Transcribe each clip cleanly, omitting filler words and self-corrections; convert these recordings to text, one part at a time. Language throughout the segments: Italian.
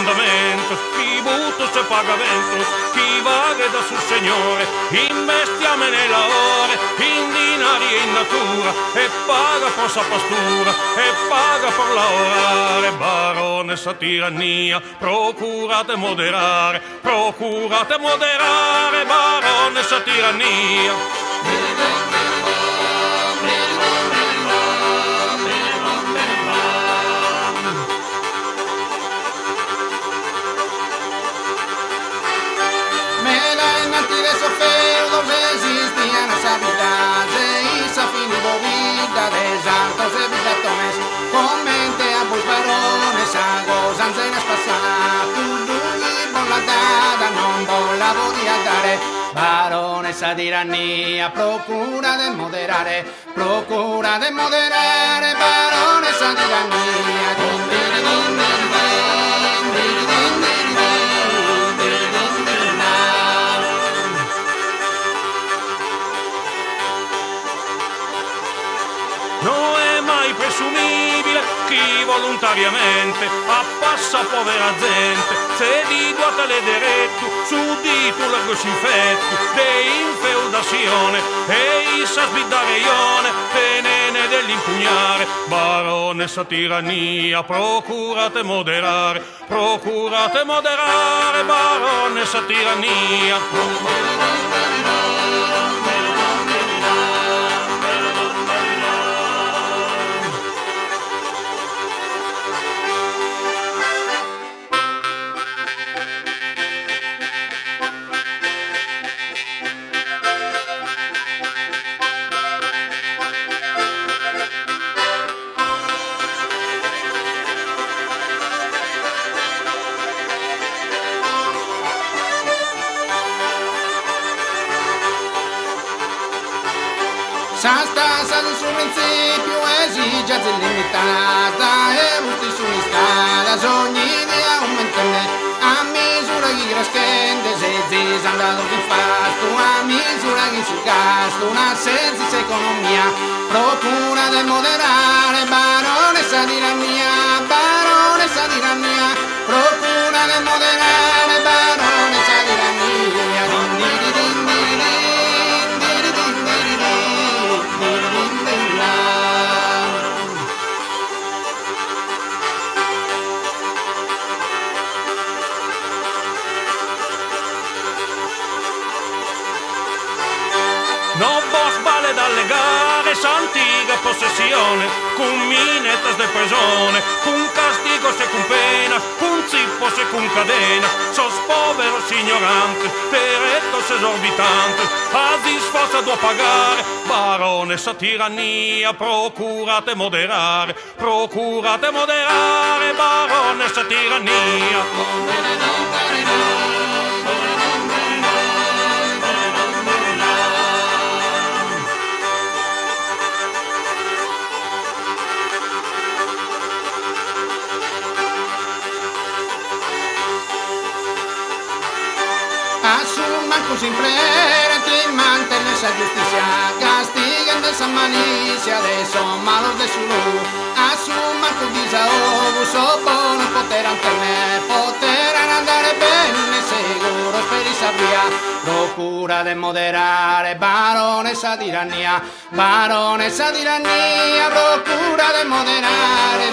mandamentos, tributos e pagamentos, chi vague da su Signore, investiame nella ore, in dinari e in natura, e paga per sa pastura, e paga per lavorare. Baronessa tirannia, procurate moderare, baronessa tirannia. Feudos existían esa vida, se hizo finivo vida de santos e vigatones, comente a vos varones, a gozanza en espasana, tu por la dada, non vola volia dare, baronessa tirannia, procura de moderare, baronessa tirannia, presumibile chi volontariamente appassa povera gente, se di guatale diretto su di tu largo si infetto de infeudazione e issa sbidare ione tenene dell'impugnare. Baronessa tirannia, procurate moderare, baronessa tirannia. S'asta in suo principio esigenza illimitata e molti sono istata ogni idea aumentane a misura che crescende se zis andato di fasto a misura che si gasto una senza economia procura de moderare baronessa tirannia procura de moderare baronessa tirannia. Non vos vale dalle gare, s'antiga possessione, con minetas de persone, con castigos e con penas, con zippos e con cadena, sos poveros ignorantes, perettos esorbitantes, a disforza do pagare, baronessa tirannia, procurate moderare, baronessa tirannia. Marco sempre ti mantiene esa justicia, castiguen de esa malicia, de esos malos de su luz. A su Marco desahogo, sopone poter anterne, poteran andare bene, seguros per i sabria. Procura de moderare, baronessa tirannia, procura de moderare,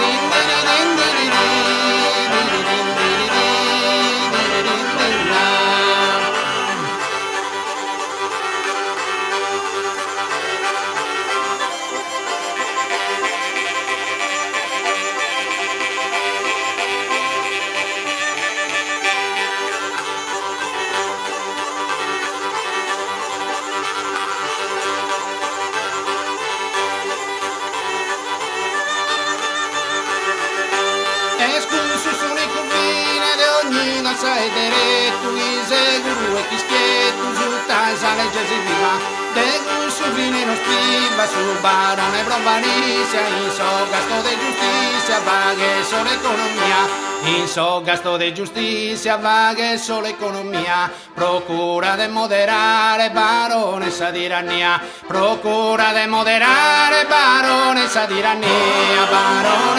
sai diretto, chi seguro e chi schietto, su tasa legge si viva, de gusto vine non scriva, su barone provaniscia, in so gasto de giustizia, vaghe solo economia, in so gasto de giustizia, vaghe solo economia, procura de moderare, baronessa tirannia, procura de moderare, baronessa tirannia, procura